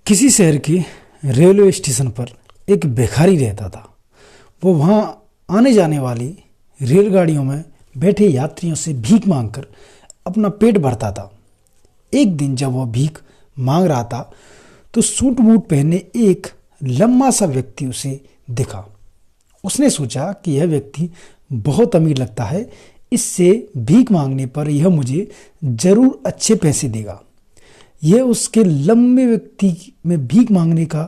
किसी शहर के रेलवे स्टेशन पर एक भिखारी रहता था। वो वहाँ आने जाने वाली रेलगाड़ियों में बैठे यात्रियों से भीख मांगकर अपना पेट भरता था। एक दिन जब वह भीख मांग रहा था तो सूट बूट पहने एक लंबा सा व्यक्ति उसे दिखा। उसने सोचा कि यह व्यक्ति बहुत अमीर लगता है, इससे भीख मांगने पर यह मुझे जरूर अच्छे पैसे देगा। यह उसके लंबे व्यक्ति में भीख मांगने का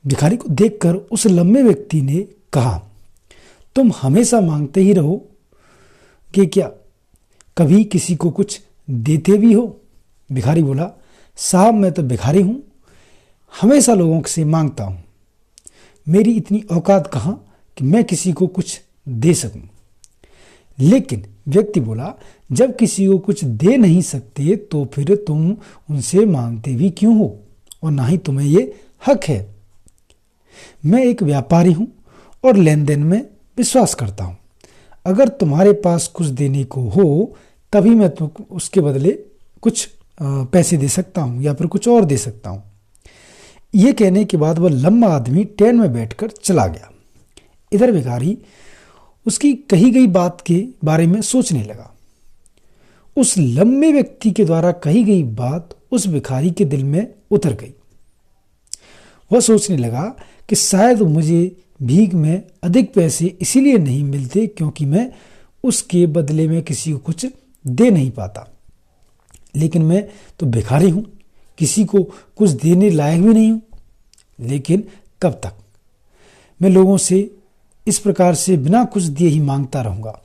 भिखारी को देखकर उस लंबे व्यक्ति ने कहा, तुम हमेशा मांगते ही रहो कि क्या कभी किसी को कुछ देते भी हो? भिखारी बोला, साहब मैं तो भिखारी हूं, हमेशा लोगों से मांगता हूं। मेरी इतनी औकात कहां कि मैं किसी को कुछ दे सकूं। लेकिन व्यक्ति बोला, जब किसी को कुछ दे नहीं सकते तो फिर तुम उनसे मांगते भी क्यों हो, और ना ही तुम्हें ये हक है। मैं एक व्यापारी हूं और लेन देन में विश्वास करता हूं। अगर तुम्हारे पास कुछ देने को हो तभी मैं तुमको उसके बदले कुछ पैसे दे सकता हूं या फिर कुछ और दे सकता हूं। यह कहने के बाद वह लंबा आदमी ट्रेन में बैठकर चला गया। इधर भिखारी उसकी कही गई बात के बारे में सोचने लगा। उस लंबे व्यक्ति के द्वारा कही गई बात उस भिखारी के दिल में उतर गई। वह सोचने लगा कि शायद मुझे भीख में अधिक पैसे इसीलिए नहीं मिलते क्योंकि मैं उसके बदले में किसी को कुछ दे नहीं पाता। लेकिन मैं तो भिखारी हूं, किसी को कुछ देने लायक भी नहीं हूं। लेकिन कब तक मैं लोगों से इस प्रकार से बिना कुछ दिए ही मांगता रहूंगा?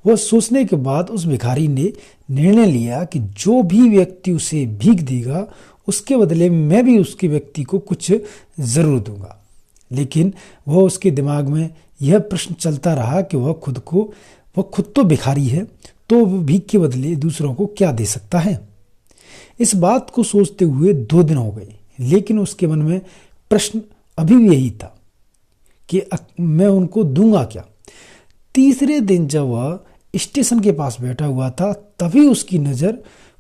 वह सोचने के बाद उस भिखारी ने निर्णय लिया कि जो भी व्यक्ति उसे भीख देगा उसके बदले मैं भी उसके व्यक्ति को कुछ जरूर दूंगा। लेकिन वह उसके दिमाग में यह प्रश्न चलता रहा कि वह खुद तो भिखारी है, तो वह भीख के बदले दूसरों को क्या दे सकता है। इस बात को सोचते हुए 2 दिन हो गए, लेकिन उसके मन में प्रश्न अभी भी यही था कि मैं उनको दूंगा क्या। तीसरे दिन जब वह स्टेशन के पास बैठा हुआ था तभी उसकी नज़र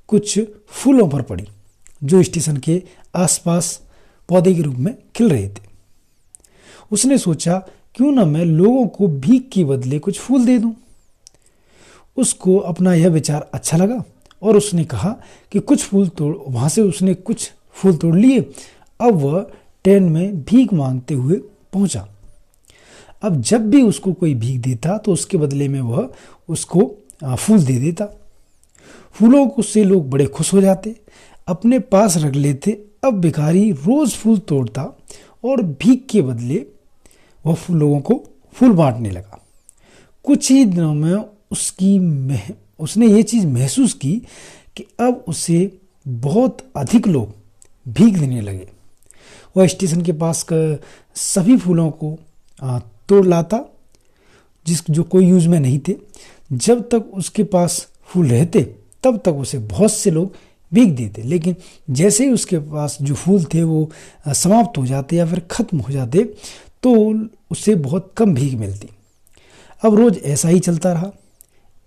कुछ फूलों पर पड़ी जो स्टेशन के आसपास पौधे के रूप में खिल रहे थे। उसने सोचा, क्यों ना मैं लोगों को भीख के बदले कुछ फूल दे दूं। उसको अपना यह विचार अच्छा लगा और उसने कहा कि वहां से उसने कुछ फूल तोड़ लिए। अब वह ट्रेन में भीख मांगते हुए पहुंचा। अब जब भी उसको कोई भीख देता तो उसके बदले में वह उसको फूल दे देता। फूलों से लोग बड़े खुश हो जाते, अपने पास रख लेते। अब भिखारी रोज फूल तोड़ता और भीख के बदले वह लोगों को फूल बांटने लगा। कुछ ही दिनों में उसने ये चीज़ महसूस की कि अब उसे बहुत अधिक लोग भीख देने लगे। वह स्टेशन के पास सभी फूलों को तोड़ लाता जो कोई यूज में नहीं थे। जब तक उसके पास फूल रहते तब तक उसे बहुत से लोग भीख देते, लेकिन जैसे ही उसके पास जो फूल थे वो समाप्त हो जाते या फिर खत्म हो जाते तो उसे बहुत कम भीख मिलती। अब रोज ऐसा ही चलता रहा।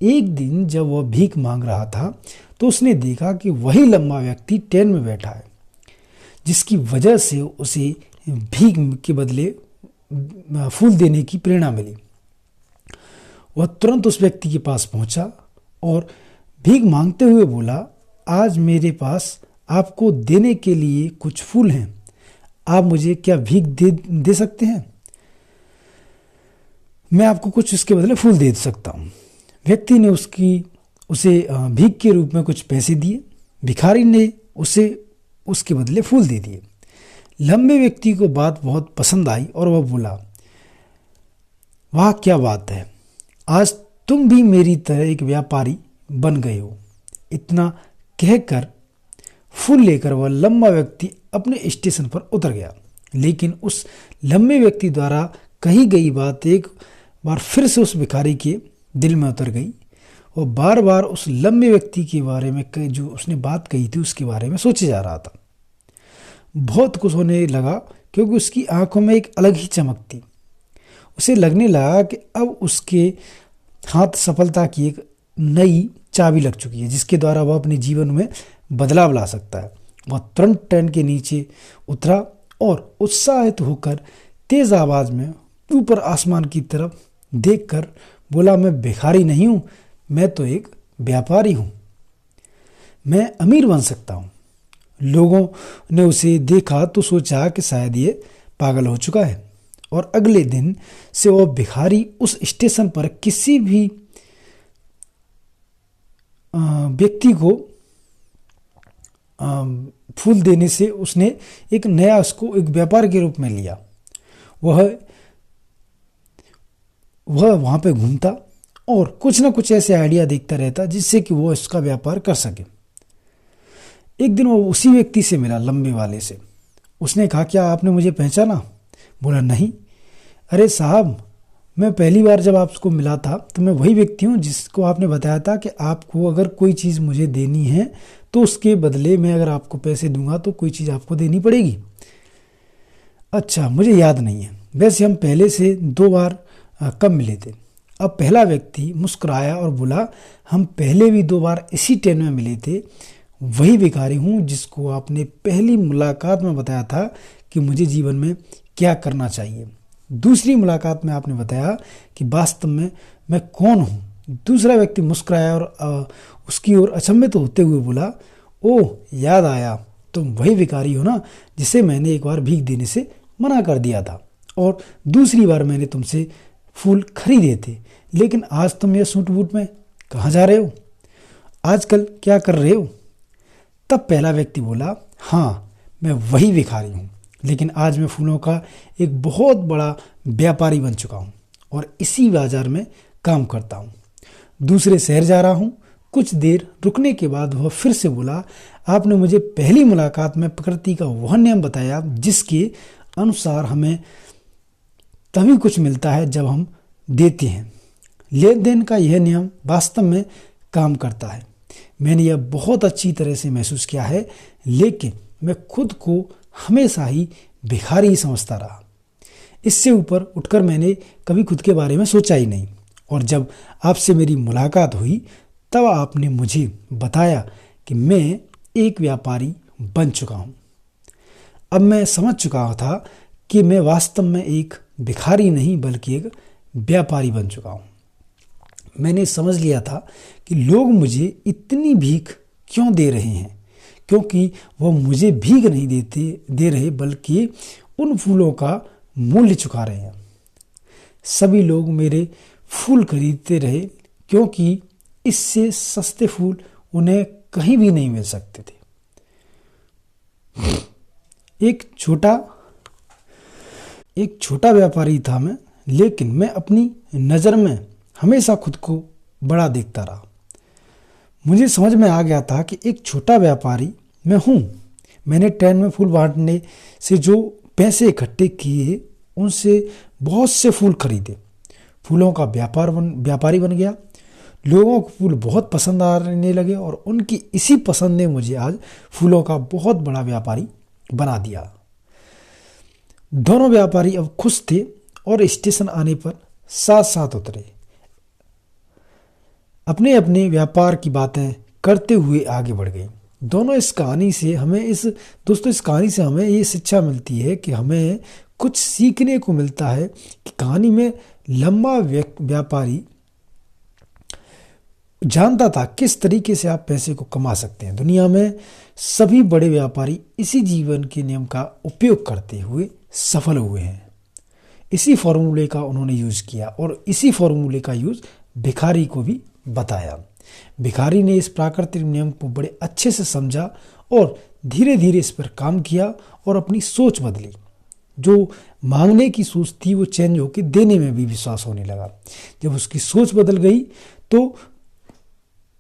एक दिन जब वह भीख मांग रहा था तो उसने देखा कि वही लंबा व्यक्ति ट्रेन में बैठा है, जिसकी वजह से उसे भीख के बदले फूल देने की प्रेरणा मिली। वह तुरंत उस व्यक्ति के पास पहुंचा और भीख मांगते हुए बोला, आज मेरे पास आपको देने के लिए कुछ फूल हैं, आप मुझे क्या भीख दे सकते हैं? मैं आपको कुछ इसके बदले फूल दे सकता हूँ। व्यक्ति ने उसे भीख के रूप में कुछ पैसे दिए। भिखारी ने उसे उसके बदले फूल दे दिए। लंबे व्यक्ति को बात बहुत पसंद आई और वह बोला, वाह क्या बात है, आज तुम भी मेरी तरह एक व्यापारी बन गए हो। इतना कहकर फूल लेकर वह लंबा व्यक्ति अपने स्टेशन पर उतर गया। लेकिन उस लंबे व्यक्ति द्वारा कही गई बात एक बार फिर से उस भिखारी के दिल में उतर गई। वो बार बार उस लंबे व्यक्ति के बारे में जो उसने बात कही थी उसके बारे में सोचे जा रहा था। बहुत कुछ होने लगा क्योंकि उसकी आंखों में एक अलग ही चमक थी। उसे लगने लगा कि अब उसके हाथ सफलता की एक नई चाबी लग चुकी है जिसके द्वारा वह अपने जीवन में बदलाव ला सकता है। वह तुरंत ट्रेन के नीचे उतरा और उत्साहित होकर तेज आवाज में ऊपर आसमान की तरफ देखकर बोला, मैं भिखारी नहीं हूं, मैं तो एक व्यापारी हूं। मैं अमीर बन सकता हूं। लोगों ने उसे देखा तो सोचा कि शायद ये पागल हो चुका है, और अगले दिन से वह भिखारी उस स्टेशन पर किसी भी व्यक्ति को फूल देने से उसने एक नया उसको एक व्यापार के रूप में लिया। वह वहां पे घूमता और कुछ ना कुछ ऐसे आइडिया देखता रहता जिससे कि वो इसका व्यापार कर सके। एक दिन वो उसी व्यक्ति से मिला, लंबे वाले से। उसने कहा, क्या आपने मुझे पहचाना? बोला, नहीं। अरे साहब, मैं पहली बार जब आपको मिला था तो मैं वही व्यक्ति हूँ जिसको आपने बताया था कि आपको अगर कोई चीज़ मुझे देनी है तो उसके बदले मैं अगर आपको पैसे दूंगा तो कोई चीज़ आपको देनी पड़ेगी। अच्छा, मुझे याद नहीं है, वैसे हम पहले से 2 बार कब मिले थे। अब पहला व्यक्ति मुस्कुराया और बोला, हम पहले भी 2 बार इसी ट्रेन में मिले थे। वही भिखारी हूँ जिसको आपने पहली मुलाकात में बताया था कि मुझे जीवन में क्या करना चाहिए। दूसरी मुलाकात में आपने बताया कि वास्तव में मैं कौन हूँ। दूसरा व्यक्ति मुस्कुराया और उसकी ओर अचंभित होते हुए बोला, ओह, याद आया, तुम वही भिखारी हो ना जिसे मैंने एक बार भीख देने से मना कर दिया था, और दूसरी बार मैंने तुमसे फूल खरीदे थे, लेकिन आज तुम ये सूट बूट में कहाँ जा रहे हो? आजकल क्या कर रहे हो? तब पहला व्यक्ति बोला, हाँ, मैं वही भिखारी हूँ, लेकिन आज मैं फूलों का एक बहुत बड़ा व्यापारी बन चुका हूँ और इसी बाजार में काम करता हूँ। दूसरे शहर जा रहा हूँ। कुछ देर रुकने के बाद वह फिर से बोला, आपने मुझे पहली मुलाकात में प्रकृति का वह नियम बताया जिसके अनुसार हमें तभी कुछ मिलता है जब हम देते हैं। लेन देन का यह नियम वास्तव में काम करता है। मैंने यह बहुत अच्छी तरह से महसूस किया है, लेकिन मैं खुद को हमेशा ही भिखारी ही समझता रहा। इससे ऊपर उठकर मैंने कभी खुद के बारे में सोचा ही नहीं, और जब आपसे मेरी मुलाकात हुई तब आपने मुझे बताया कि मैं एक व्यापारी बन चुका हूँ। अब मैं समझ चुका था कि मैं वास्तव में एक भिखारी नहीं बल्कि एक व्यापारी बन चुका हूँ। मैंने समझ लिया था कि लोग मुझे इतनी भीख क्यों दे रहे हैं, क्योंकि वह मुझे भीख नहीं दे रहे बल्कि उन फूलों का मूल्य चुका रहे हैं। सभी लोग मेरे फूल खरीदते रहे क्योंकि इससे सस्ते फूल उन्हें कहीं भी नहीं मिल सकते थे। एक छोटा व्यापारी था मैं, लेकिन मैं अपनी नज़र में हमेशा खुद को बड़ा देखता रहा। मुझे समझ में आ गया था कि एक छोटा व्यापारी मैं हूँ। मैंने ट्रेन में फूल बांटने से जो पैसे इकट्ठे किए उनसे बहुत से फूल खरीदे। फूलों का व्यापारी बन गया। लोगों को फूल बहुत पसंद आने लगे और उनकी इसी पसंद ने मुझे आज फूलों का बहुत बड़ा व्यापारी बना दिया। दोनों व्यापारी अब खुश थे और स्टेशन आने पर साथ साथ उतरे। अपने अपने व्यापार की बातें करते हुए आगे बढ़ गए। इस कहानी से हमें ये शिक्षा मिलती है कि हमें कुछ सीखने को मिलता है कि कहानी में लंबा व्यापारी जानता था किस तरीके से आप पैसे को कमा सकते हैं। दुनिया में सभी बड़े व्यापारी इसी जीवन के नियम का उपयोग करते हुए सफल हुए हैं। इसी फॉर्मूले का उन्होंने यूज किया और इसी फॉर्मूले का यूज भिखारी को भी बताया। भिखारी ने इस प्राकृतिक नियम को बड़े अच्छे से समझा और धीरे धीरे इस पर काम किया और अपनी सोच बदली। जो मांगने की सोच थी वो चेंज होकर देने में भी विश्वास होने लगा। जब उसकी सोच बदल गई तो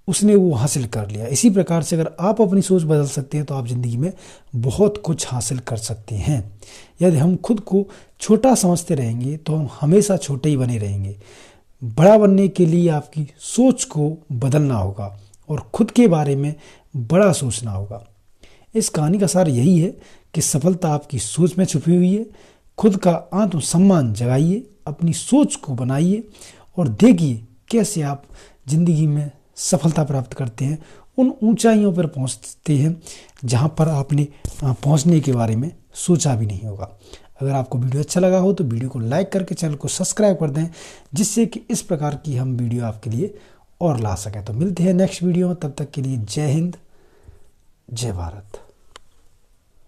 उसने वो हासिल कर लिया। इसी प्रकार से अगर आप अपनी सोच बदल सकते हैं तो आप जिंदगी में बहुत कुछ हासिल कर सकते हैं। यदि हम खुद को छोटा समझते रहेंगे तो हम हमेशा छोटे ही बने रहेंगे। बड़ा बनने के लिए आपकी सोच को बदलना होगा और खुद के बारे में बड़ा सोचना होगा। इस कहानी का सार यही है कि सफलता आपकी सोच में छुपी हुई है। खुद का आत्मसम्मान जगाइए, अपनी सोच को बनाइए और देखिए कैसे आप जिंदगी में सफलता प्राप्त करते हैं, उन ऊंचाइयों पर पहुंचते हैं जहां पर आपने पहुंचने के बारे में सोचा भी नहीं होगा। अगर आपको वीडियो अच्छा लगा हो तो वीडियो को लाइक करके चैनल को सब्सक्राइब कर दें, जिससे कि इस प्रकार की हम वीडियो आपके लिए और ला सकें। तो मिलते हैं नेक्स्ट वीडियो में, तब तक के लिए जय हिंद, जय भारत।